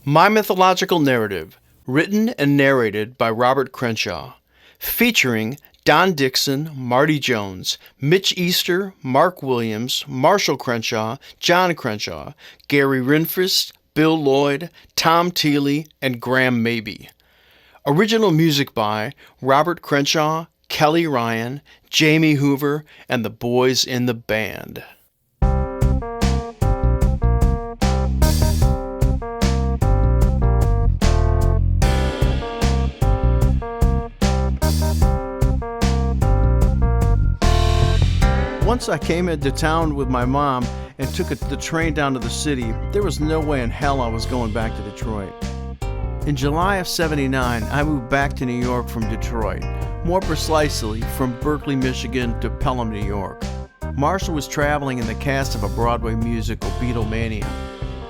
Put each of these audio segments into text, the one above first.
My Mythological Narrative, written and narrated by Robert Crenshaw, featuring Don Dixon, Marty Jones, Mitch Easter, Mark Williams, Marshall Crenshaw, John Crenshaw, Gary Rinfist, Bill Lloyd, Tom Teely, and Graham Mabey. Original music by Robert Crenshaw, Kelly Ryan, Jamie Hoover, and the boys in the band. Once I came into town with my mom and took the train down to the city, there was no way in hell I was going back to Detroit. In July of '79, I moved back to New York from Detroit, more precisely from Berkeley, Michigan to Pelham, New York. Marshall was traveling in the cast of a Broadway musical, Beatlemania.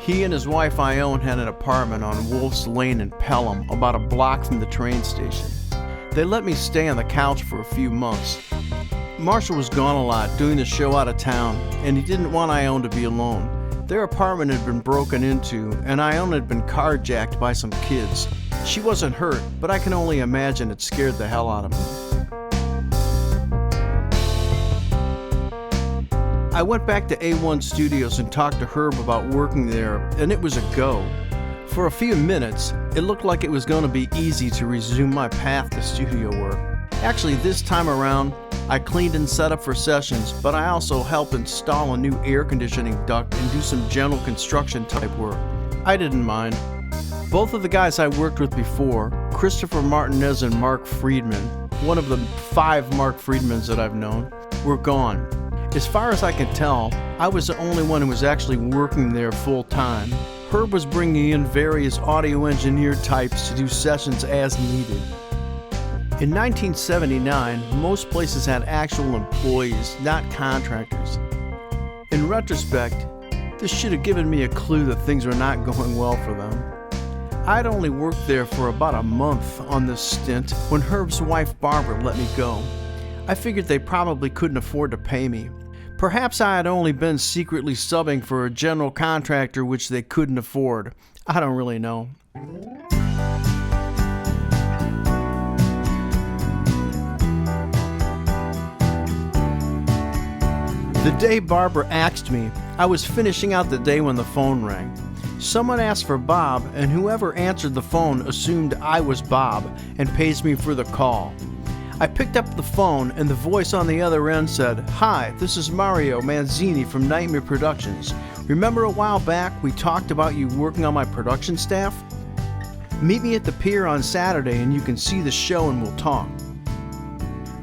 He and his wife Ione had an apartment on Wolf's Lane in Pelham, about a block from the train station. They let me stay on the couch for a few months. Marshall was gone a lot, doing the show out of town, and he didn't want Ione to be alone. Their apartment had been broken into, and Ione had been carjacked by some kids. She wasn't hurt, but I can only imagine it scared the hell out of me. I went back to A1 Studios and talked to Herb about working there, and it was a go. For a few minutes, it looked like it was going to be easy to resume my path to studio work. Actually, this time around, I cleaned and set up for sessions, but I also helped install a new air conditioning duct and do some general construction type work. I didn't mind. Both of the guys I worked with before, Christopher Martinez and Mark Friedman, one of the 5 Mark Friedmans that I've known, were gone. As far as I can tell, I was the only one who was actually working there full time. Herb was bringing in various audio engineer types to do sessions as needed. In 1979, most places had actual employees, not contractors. In retrospect, this should have given me a clue that things were not going well for them. I'd only worked there for about a month on this stint when Herb's wife Barbara let me go. I figured they probably couldn't afford to pay me. Perhaps I had only been secretly subbing for a general contractor which they couldn't afford. I don't really know. The day Barbara axed me, I was finishing out the day when the phone rang. Someone asked for Bob, and whoever answered the phone assumed I was Bob and pays me for the call. I picked up the phone, and the voice on the other end said, "Hi, this is Mario Manzini from Nightmare Productions. Remember a while back we talked about you working on my production staff? Meet me at the pier on Saturday and you can see the show and we'll talk."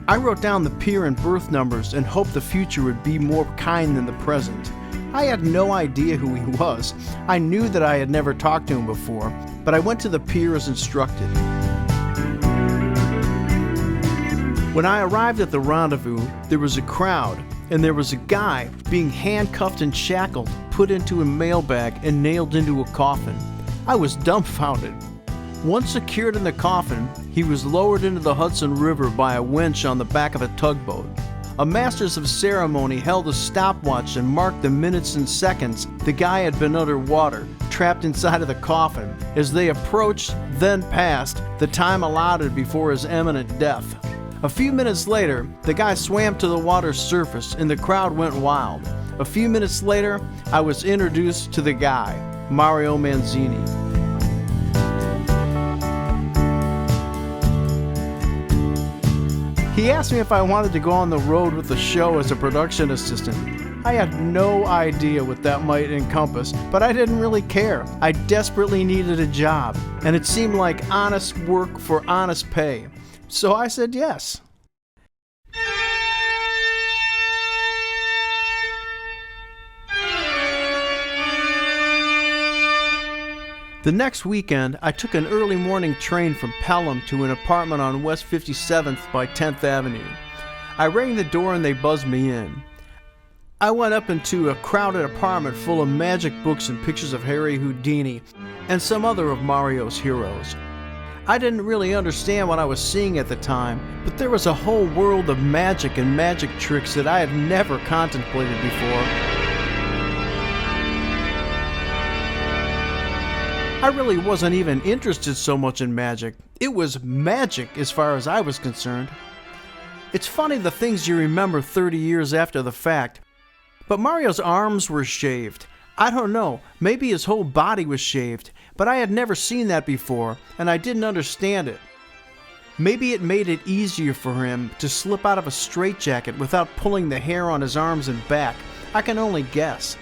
I wrote down the pier and berth numbers and hoped the future would be more kind than the present. I had no idea who he was. I knew that I had never talked to him before, but I went to the pier as instructed. When I arrived at the rendezvous, there was a crowd, and there was a guy being handcuffed and shackled, put into a mailbag, and nailed into a coffin. I was dumbfounded. Once secured in the coffin, he was lowered into the Hudson River by a winch on the back of a tugboat. A masters of ceremony held a stopwatch and marked the minutes and seconds the guy had been underwater, trapped inside of the coffin, as they approached, then passed, the time allotted before his imminent death. A few minutes later, the guy swam to the water's surface and the crowd went wild. A few minutes later, I was introduced to the guy, Mario Manzini. He asked me if I wanted to go on the road with the show as a production assistant. I had no idea what that might encompass, but I didn't really care. I desperately needed a job, and it seemed like honest work for honest pay. So I said yes. The next weekend, I took an early morning train from Pelham to an apartment on West 57th by 10th Avenue. I rang the door and they buzzed me in. I went up into a crowded apartment full of magic books and pictures of Harry Houdini and some other of Mario's heroes. I didn't really understand what I was seeing at the time, but there was a whole world of magic and magic tricks that I had never contemplated before. I really wasn't even interested so much in magic. It was magic as far as I was concerned. It's funny the things you remember 30 years after the fact. But Mario's arms were shaved. I don't know, maybe his whole body was shaved, but I had never seen that before, and I didn't understand it. Maybe it made it easier for him to slip out of a straitjacket without pulling the hair on his arms and back. I can only guess.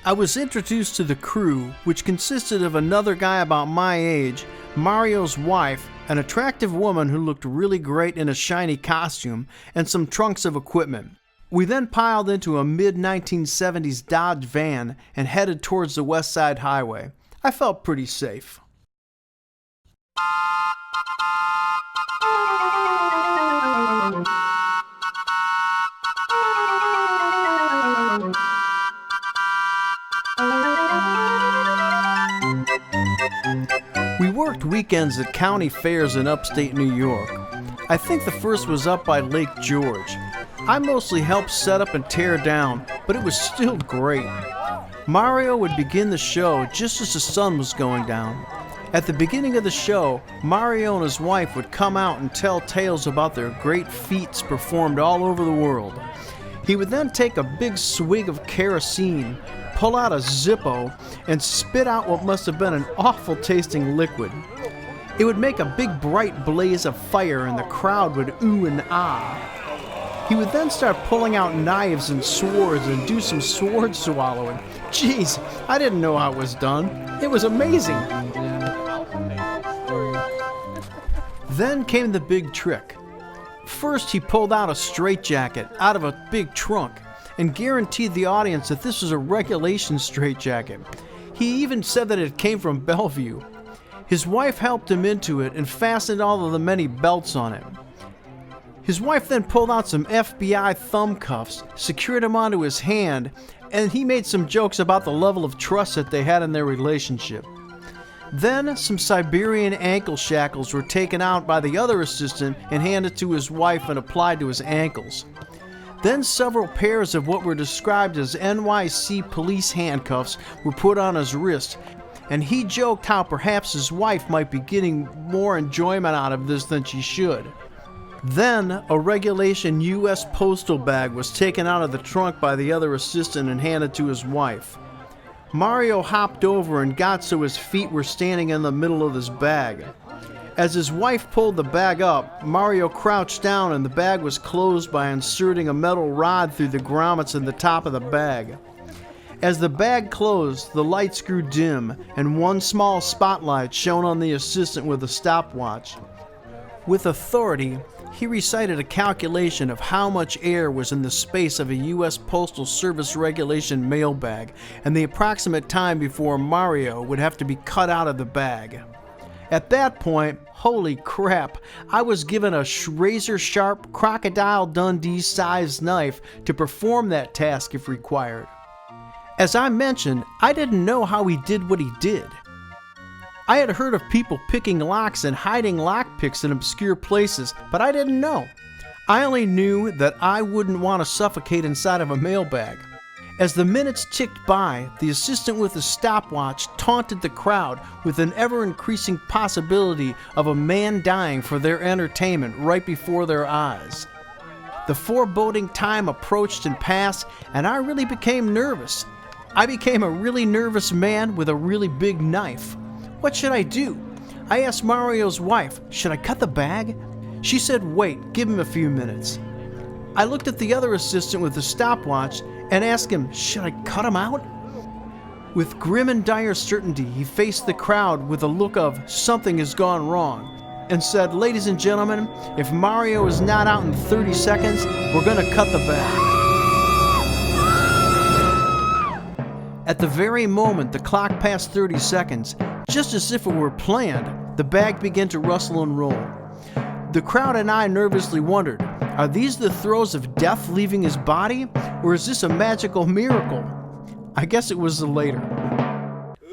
I was introduced to the crew, which consisted of another guy about my age, Mario's wife, an attractive woman who looked really great in a shiny costume, and some trunks of equipment. We then piled into a mid-1970s Dodge van and headed towards the West Side Highway. I felt pretty safe. We worked weekends at county fairs in upstate New York. I think the first was up by Lake George. I mostly helped set up and tear down, but it was still great. Mario would begin the show just as the sun was going down. At the beginning of the show, Mario and his wife would come out and tell tales about their great feats performed all over the world. He would then take a big swig of kerosene, pull out a Zippo, and spit out what must have been an awful tasting liquid. It would make a big bright blaze of fire and the crowd would ooh and ah. He would then start pulling out knives and swords and do some sword swallowing. Jeez, I didn't know how it was done. It was amazing. Then came the big trick. First, he pulled out a straitjacket out of a big trunk and guaranteed the audience that this was a regulation straitjacket. He even said that it came from Bellevue. His wife helped him into it and fastened all of the many belts on it. His wife then pulled out some FBI thumb cuffs, secured them onto his hand, and he made some jokes about the level of trust that they had in their relationship. Then some Siberian ankle shackles were taken out by the other assistant and handed to his wife and applied to his ankles. Then several pairs of what were described as NYC police handcuffs were put on his wrist, and he joked how perhaps his wife might be getting more enjoyment out of this than she should. Then a regulation U.S. postal bag was taken out of the trunk by the other assistant and handed to his wife. Mario hopped over and got so his feet were standing in the middle of this bag. As his wife pulled the bag up, Mario crouched down and the bag was closed by inserting a metal rod through the grommets in the top of the bag. As the bag closed, the lights grew dim and one small spotlight shone on the assistant with a stopwatch. With authority, he recited a calculation of how much air was in the space of a U.S. Postal Service regulation mail bag and the approximate time before Mario would have to be cut out of the bag. At that point, holy crap, I was given a razor-sharp Crocodile Dundee-sized knife to perform that task if required. As I mentioned, I didn't know how he did what he did. I had heard of people picking locks and hiding lockpicks in obscure places, but I didn't know. I only knew that I wouldn't want to suffocate inside of a mailbag. As the minutes ticked by, the assistant with the stopwatch taunted the crowd with an ever-increasing possibility of a man dying for their entertainment right before their eyes. The foreboding time approached and passed, and I really became nervous. I became a really nervous man with a really big knife. What should I do? I asked Mario's wife, should I cut the bag? She said, wait, give him a few minutes. I looked at the other assistant with the stopwatch and asked him, should I cut him out? With grim and dire certainty, he faced the crowd with a look of something has gone wrong and said, ladies and gentlemen, if Mario is not out in 30 seconds, we're going to cut the bag. At the very moment the clock passed 30 seconds, just as if it were planned, the bag began to rustle and roll. The crowd and I nervously wondered, are these the throes of death leaving his body, or is this a magical miracle? I guess it was the later.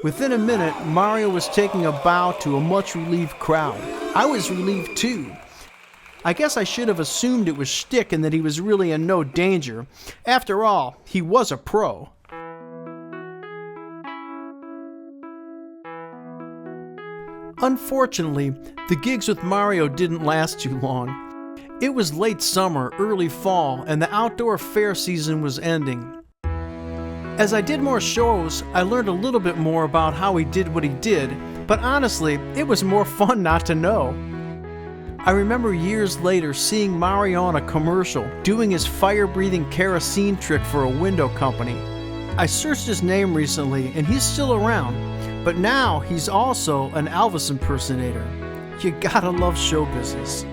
Within a minute, Mario was taking a bow to a much relieved crowd. I was relieved too. I guess I should have assumed it was shtick and that he was really in no danger. After all, he was a pro. Unfortunately, the gigs with Mario didn't last too long. It was late summer, early fall, and the outdoor fair season was ending. As I did more shows, I learned a little bit more about how he did what he did, but honestly, it was more fun not to know. I remember years later seeing Mario on a commercial doing his fire-breathing kerosene trick for a window company. I searched his name recently and he's still around, but now he's also an Elvis impersonator. You gotta love show business.